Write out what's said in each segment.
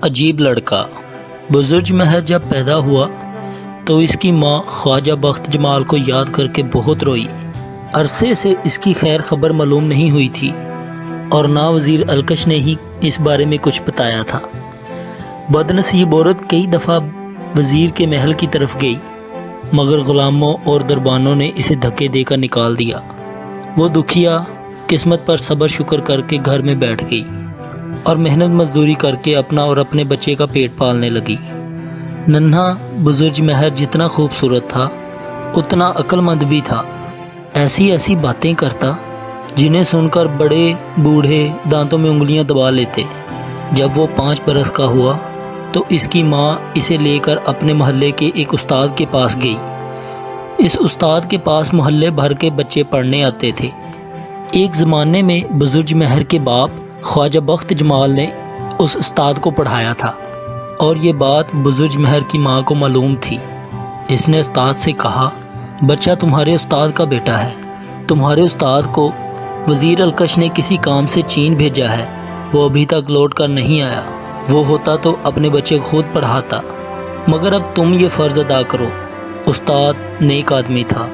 عجیب لڑکا۔ بزرگ مہر جب پیدا ہوا تو اس کی ماں خواجہ بخت جمال کو یاد کر کے بہت روئی۔ عرصے سے اس کی خیر خبر معلوم نہیں ہوئی تھی اور نہ وزیر الکش نے ہی اس بارے میں کچھ بتایا تھا۔ بدنصیب عورت کئی دفعہ وزیر کے محل کی طرف گئی مگر غلاموں اور دربانوں نے اسے دھکے دے کر نکال دیا۔ وہ دکھیا قسمت پر صبر شکر کر کے گھر میں بیٹھ گئی اور محنت مزدوری کر کے اپنا اور اپنے بچے کا پیٹ پالنے لگی۔ ننھا بزرگ مہر جتنا خوبصورت تھا اتنا عقل مند بھی تھا۔ ایسی ایسی باتیں کرتا جنہیں سن کر بڑے بوڑھے دانتوں میں انگلیاں دبا لیتے۔ جب وہ 5 برس کا ہوا تو اس کی ماں اسے لے کر اپنے محلے کے ایک استاد کے پاس گئی۔ اس استاد کے پاس محلے بھر کے بچے پڑھنے آتے تھے۔ ایک زمانے میں بزرگ مہر کے باپ خواجہ بخت جمال نے اس استاد کو پڑھایا تھا اور یہ بات بزرگ مہر کی ماں کو معلوم تھی۔ اس نے استاد سے کہا، بچہ تمہارے استاد کا بیٹا ہے، تمہارے استاد کو وزیر الکش نے کسی کام سے چین بھیجا ہے، وہ ابھی تک لوٹ کر نہیں آیا، وہ ہوتا تو اپنے بچے خود پڑھاتا، مگر اب تم یہ فرض ادا کرو۔ استاد نیک آدمی تھا،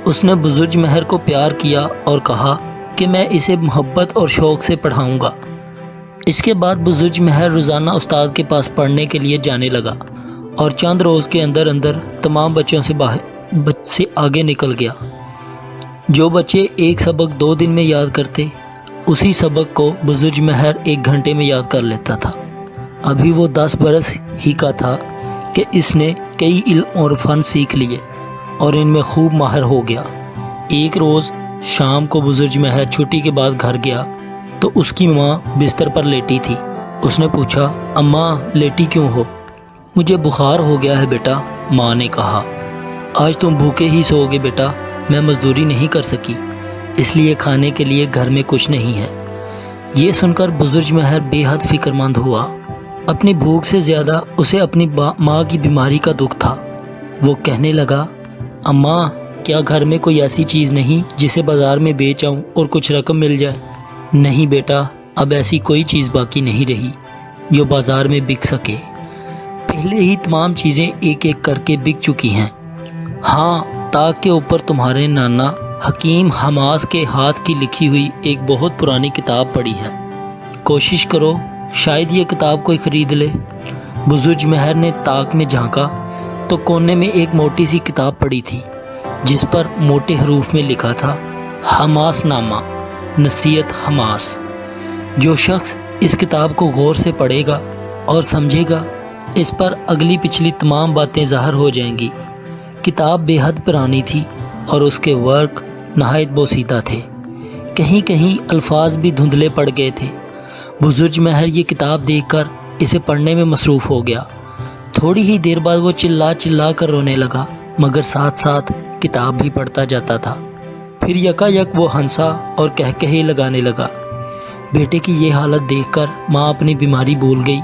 اس نے بزرگ مہر کو پیار کیا اور کہا کہ میں اسے محبت اور شوق سے پڑھاؤں گا۔ اس کے بعد بزرگ مہر روزانہ استاد کے پاس پڑھنے کے لیے جانے لگا اور چند روز کے اندر اندر تمام بچوں سے آگے نکل گیا۔ جو بچے ایک سبق 2 دن میں یاد کرتے اسی سبق کو بزرگ مہر 1 گھنٹے میں یاد کر لیتا تھا۔ ابھی وہ 10 برس ہی کا تھا کہ اس نے کئی علم اور فن سیکھ لیے اور ان میں خوب ماہر ہو گیا۔ ایک روز شام کو بزرگ مہر چھٹی کے بعد گھر گیا تو اس کی ماں بستر پر لیٹی تھی۔ اس نے پوچھا، اماں لیٹی کیوں ہو؟ مجھے بخار ہو گیا ہے بیٹا، ماں نے کہا۔ آج تم بھوکے ہی سو گے بیٹا، میں مزدوری نہیں کر سکی، اس لیے کھانے کے لیے گھر میں کچھ نہیں ہے۔ یہ سن کر بزرگ مہر بے حد فکر مند ہوا۔ اپنی بھوک سے زیادہ اسے اپنی ماں کی بیماری کا دکھ تھا۔ وہ کہنے لگا، اماں کیا گھر میں کوئی ایسی چیز نہیں جسے بازار میں بیچ آؤں اور کچھ رقم مل جائے؟ نہیں بیٹا، اب ایسی کوئی چیز باقی نہیں رہی جو بازار میں بک سکے، پہلے ہی تمام چیزیں ایک ایک کر کے بک چکی ہیں۔ ہاں، طاق کے اوپر تمہارے نانا حکیم حماس کے ہاتھ کی لکھی ہوئی ایک بہت پرانی کتاب پڑی ہے، کوشش کرو شاید یہ کتاب کوئی خرید لے۔ بزرگ مہر نے طاق میں جھانکا تو کونے میں ایک موٹی سی کتاب پڑی تھی جس پر موٹے حروف میں لکھا تھا، حماس نامہ، نصیحت حماس۔ جو شخص اس کتاب کو غور سے پڑھے گا اور سمجھے گا اس پر اگلی پچھلی تمام باتیں ظاہر ہو جائیں گی۔ کتاب بے حد پرانی تھی اور اس کے ورق نہایت بوسیدہ تھے، کہیں کہیں الفاظ بھی دھندلے پڑ گئے تھے۔ بزرگ مہر یہ کتاب دیکھ کر اسے پڑھنے میں مصروف ہو گیا۔ تھوڑی ہی دیر بعد وہ چلا چلا کر رونے لگا مگر ساتھ ساتھ کتاب بھی پڑھتا جاتا تھا۔ پھر یکا یک وہ ہنسا اور کہکہے لگانے لگا۔ بیٹے کی یہ حالت دیکھ کر ماں اپنی بیماری بھول گئی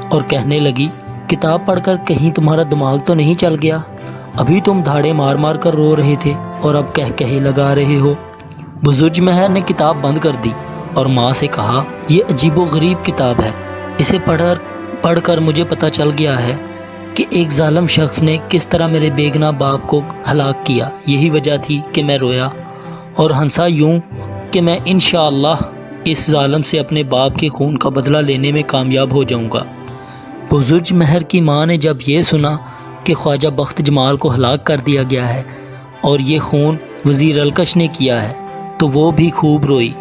اور کہنے لگی، کتاب پڑھ کر کہیں تمہارا دماغ تو نہیں چل گیا؟ ابھی تم دھاڑے مار مار کر رو رہے تھے اور اب کہکہے لگا رہے ہو۔ بزرگ مہر نے کتاب بند کر دی اور ماں سے کہا، یہ عجیب و غریب کتاب ہے، اسے پڑھ کر مجھے پتہ چل گیا ہے کہ ایک ظالم شخص نے کس طرح میرے بے گناہ باپ کو ہلاک کیا۔ یہی وجہ تھی کہ میں رویا اور ہنسا یوں کہ میں انشاءاللہ اس ظالم سے اپنے باپ کے خون کا بدلہ لینے میں کامیاب ہو جاؤں گا۔ بزرگ مہر کی ماں نے جب یہ سنا کہ خواجہ بخت جمال کو ہلاک کر دیا گیا ہے اور یہ خون وزیر الکش نے کیا ہے تو وہ بھی خوب روئی،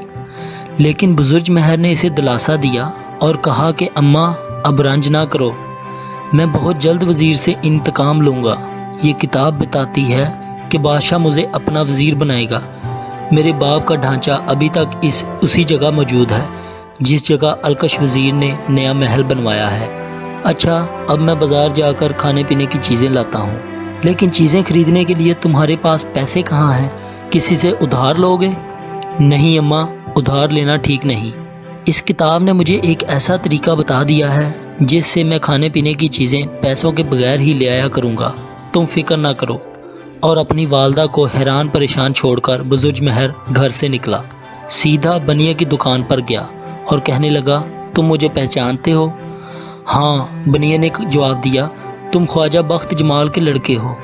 لیکن بزرگ مہر نے اسے دلاسا دیا اور کہا کہ اماں اب رنج نہ کرو، میں بہت جلد وزیر سے انتقام لوں گا۔ یہ کتاب بتاتی ہے کہ بادشاہ مجھے اپنا وزیر بنائے گا۔ میرے باپ کا ڈھانچہ ابھی تک اسی جگہ موجود ہے جس جگہ الکش وزیر نے نیا محل بنوایا ہے۔ اچھا، اب میں بازار جا کر کھانے پینے کی چیزیں لاتا ہوں، لیکن چیزیں خریدنے کے لیے تمہارے پاس پیسے کہاں ہیں؟ کسی سے ادھار لوگے؟ نہیں اماں، ادھار لینا ٹھیک نہیں۔ اس کتاب نے مجھے ایک ایسا طریقہ بتا دیا ہے جس سے میں کھانے پینے کی چیزیں پیسوں کے بغیر ہی لے آیا کروں گا، تم فکر نہ کرو۔ اور اپنی والدہ کو حیران پریشان چھوڑ کر بزرگ مہر گھر سے نکلا، سیدھا بنیے کی دکان پر گیا اور کہنے لگا، تم مجھے پہچانتے ہو؟ ہاں، بنیے نے جواب دیا، تم خواجہ بخت جمال کے لڑکے ہو۔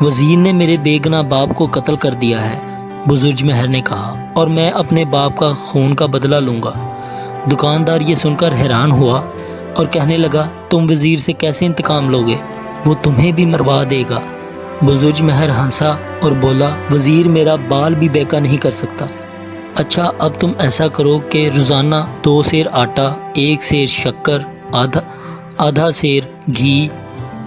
وزیر نے میرے بے گناہ باپ کو قتل کر دیا ہے، بزرگ مہر نے کہا، اور میں اپنے باپ کا خون کا بدلہ لوں گا۔ دکاندار یہ سن کر حیران ہوا اور کہنے لگا، تم وزیر سے کیسے انتقام لوگے؟ وہ تمہیں بھی مروا دے گا۔ بزرگ مہر ہنسا اور بولا، وزیر میرا بال بھی بیکا نہیں کر سکتا۔ اچھا، اب تم ایسا کرو کہ روزانہ 2 سیر آٹا، 1 سیر شکر، آدھا سیر گھی،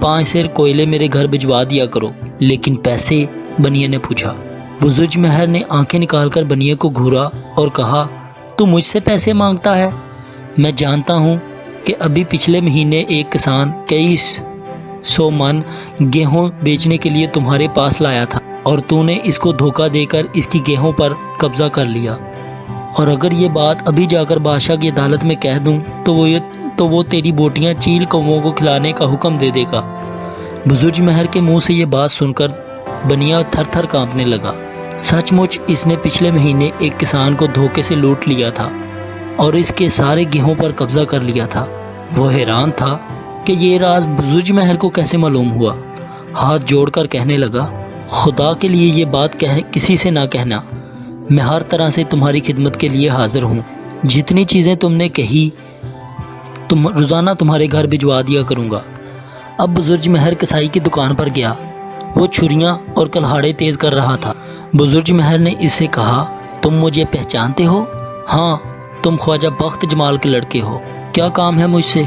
5 سیر کوئلے میرے گھر بھجوا دیا کرو۔ لیکن پیسے؟ بنیے نے پوچھا۔ بزرگ مہر نے آنکھیں نکال کر بنیے کو گھورا اور کہا، تو مجھ سے پیسے مانگتا ہے؟ میں جانتا ہوں کہ ابھی پچھلے مہینے ایک کسان کئی 100 من گیہوں بیچنے کے لیے تمہارے پاس لایا تھا اور تو نے اس کو دھوکہ دے کر اس کی گیہوں پر قبضہ کر لیا، اور اگر یہ بات ابھی جا کر بادشاہ کی عدالت میں کہہ دوں تو وہ تیری بوٹیاں چیل کووں کو کھلانے کا حکم دے دے گا۔ بزرگ مہر کے منہ سے یہ بات سن کر بنیا تھر تھر کانپنے لگا۔ سچ مچ اس نے پچھلے مہینے ایک کسان کو دھوکے سے لوٹ لیا تھا اور اس کے سارے گیہوں پر قبضہ کر لیا تھا۔ وہ حیران تھا کہ یہ راز بزرگ مہر کو کیسے معلوم ہوا۔ ہاتھ جوڑ کر کہنے لگا، خدا کے لیے یہ بات کسی سے نہ کہنا، میں ہر طرح سے تمہاری خدمت کے لیے حاضر ہوں۔ جتنی چیزیں تم نے کہی روزانہ تمہارے گھر بھجوا دیا کروں گا۔ اب بزرگ مہر کسائی کی دکان پر گیا۔ وہ چھریاں اور کلہاڑے تیز کر رہا تھا۔ بزرگ مہر نے اس سے کہا، تم مجھے پہچانتے ہو؟ ہاں، تم خواجہ بخت جمال کے لڑکے ہو۔ کیا کام ہے مجھ سے؟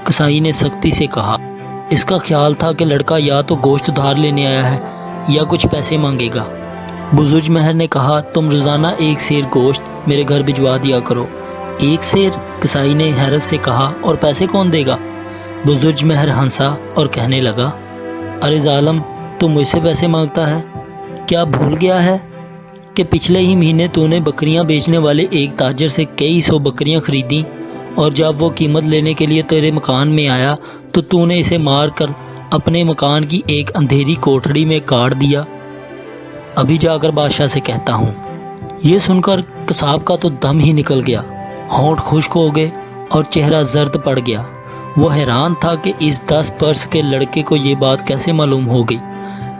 کسائی نے سختی سے کہا۔ اس کا خیال تھا کہ لڑکا یا تو گوشت ادھار لینے آیا ہے یا کچھ پیسے مانگے گا۔ بزرگ مہر نے کہا، تم روزانہ 1 سیر گوشت میرے گھر بھجوا دیا کرو۔ 1 سیر؟ کسائی نے حیرت سے کہا، اور پیسے کون دے گا؟ بزرگ مہر ہنسا اور کہنے لگا، ارے ظالم، تو مجھ سے پیسے مانگتا ہے؟ کیا بھول گیا ہے کہ پچھلے ہی مہینے تو نے بکریاں بیچنے والے ایک تاجر سے کئی 100 بکریاں خریدیں، اور جب وہ قیمت لینے کے لیے تیرے مکان میں آیا تو نے اسے مار کر اپنے مکان کی ایک اندھیری کوٹھڑی میں کاٹ دیا۔ ابھی جا کر بادشاہ سے کہتا ہوں۔ یہ سن کر قصاب کا تو دم ہی نکل گیا، ہونٹ خشک ہو گئے اور چہرہ زرد پڑ گیا۔ وہ حیران تھا کہ اس 10 برس کے لڑکے کو یہ بات کیسے معلوم ہو گئی۔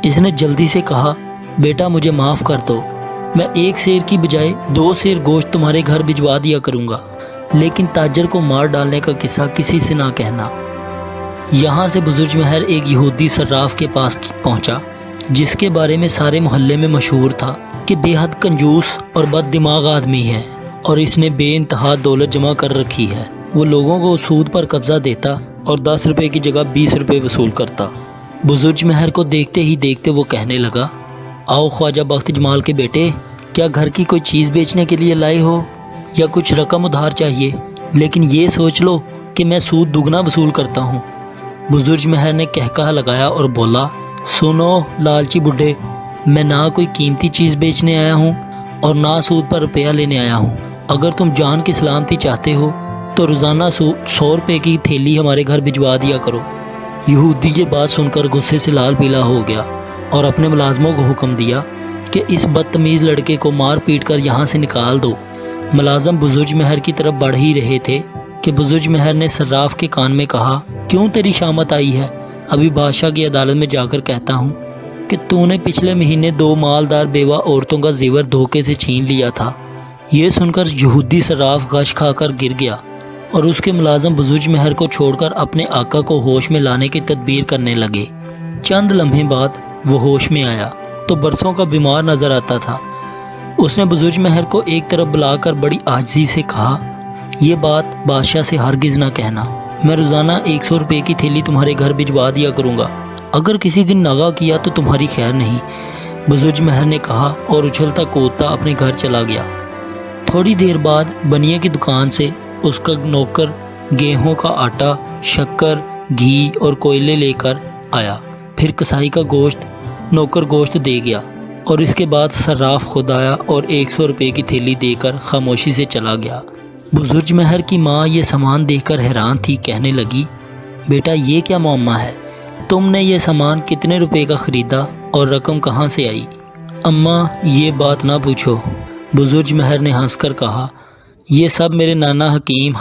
اس نے جلدی سے کہا، بیٹا مجھے معاف کر دو، میں 1 سیر کی بجائے 2 سیر گوشت تمہارے گھر بھجوا دیا کروں گا، لیکن تاجر کو مار ڈالنے کا قصہ کسی سے نہ کہنا۔ یہاں سے بزرگ مہر ایک یہودی صراف کے پاس پہنچا، جس کے بارے میں سارے محلے میں مشہور تھا کہ بے حد کنجوس اور بد دماغ آدمی ہے، اور اس نے بے انتہا دولت جمع کر رکھی ہے۔ وہ لوگوں کو سود پر قبضہ دیتا اور 10 روپے کی جگہ 20 روپے وصول کرتا۔ بزرگ مہر کو دیکھتے ہی دیکھتے وہ کہنے لگا، آؤ خواجہ بخت جمال کے بیٹے، کیا گھر کی کوئی چیز بیچنے کے لیے لائے ہو یا کچھ رقم ادھار چاہیے؟ لیکن یہ سوچ لو کہ میں سود دگنا وصول کرتا ہوں۔ بزرگ مہر نے کہکہا لگایا اور بولا، سنو لالچی بڈھے، میں نہ کوئی قیمتی چیز بیچنے آیا ہوں اور نہ سود پر روپیہ لینے آیا ہوں۔ اگر تم جان کی سلامتی چاہتے ہو تو روزانہ 100 روپے کی تھیلی ہمارے گھر بھجوا دیا کرو۔ یہودی یہ بات سن کر غصے سے لال پیلا ہو گیا اور اپنے ملازموں کو حکم دیا کہ اس بدتمیز لڑکے کو مار پیٹ کر یہاں سے نکال دو۔ ملازم بزرگ مہر کی طرف بڑھ ہی رہے تھے کہ بزرگ مہر نے صراف کے کان میں کہا، کیوں تیری شامت آئی ہے؟ ابھی بادشاہ کی عدالت میں جا کر کہتا ہوں کہ تو نے پچھلے مہینے 2 مالدار بیوہ عورتوں کا زیور دھوکے سے چھین لیا تھا۔ یہ سن کر یہودی صراف غش کھا کر گر گیا اور اس کے ملازم بزرگ مہر کو چھوڑ کر اپنے آقا کو ہوش میں لانے کی تدبیر کرنے لگے۔ چند لمحے بعد وہ ہوش میں آیا تو برسوں کا بیمار نظر آتا تھا۔ اس نے بزرگ مہر کو ایک طرف بلا کر بڑی عاجزی سے کہا، یہ بات بادشاہ سے ہرگز نہ کہنا، میں روزانہ 100 روپے کی تھیلی تمہارے گھر بھجوا دیا کروں گا، اگر کسی دن ناغہ کیا تو تمہاری خیر نہیں۔ بزرگ مہر نے کہا اور اچھلتا کودتا اپنے گھر چلا گیا۔ تھوڑی دیر بعد بنیے کی دکان سے اس کا نوکر گیہوں کا آٹا، شکر، گھی اور کوئلے لے کر آیا۔ پھر کسائی کا گوشت نوکر گوشت دے گیا اور اس کے بعد صراف خود آیا اور 100 روپے کی تھیلی دے کر خاموشی سے چلا گیا۔ بزرگ مہر کی ماں یہ سامان دیکھ کر حیران تھی، کہنے لگی، بیٹا یہ کیا معاملہ ہے؟ تم نے یہ سامان کتنے روپے کا خریدا اور رقم کہاں سے آئی؟ اماں یہ بات نہ پوچھو، بزرگ مہر نے ہنس کر کہا، یہ سب میرے نانا حکیم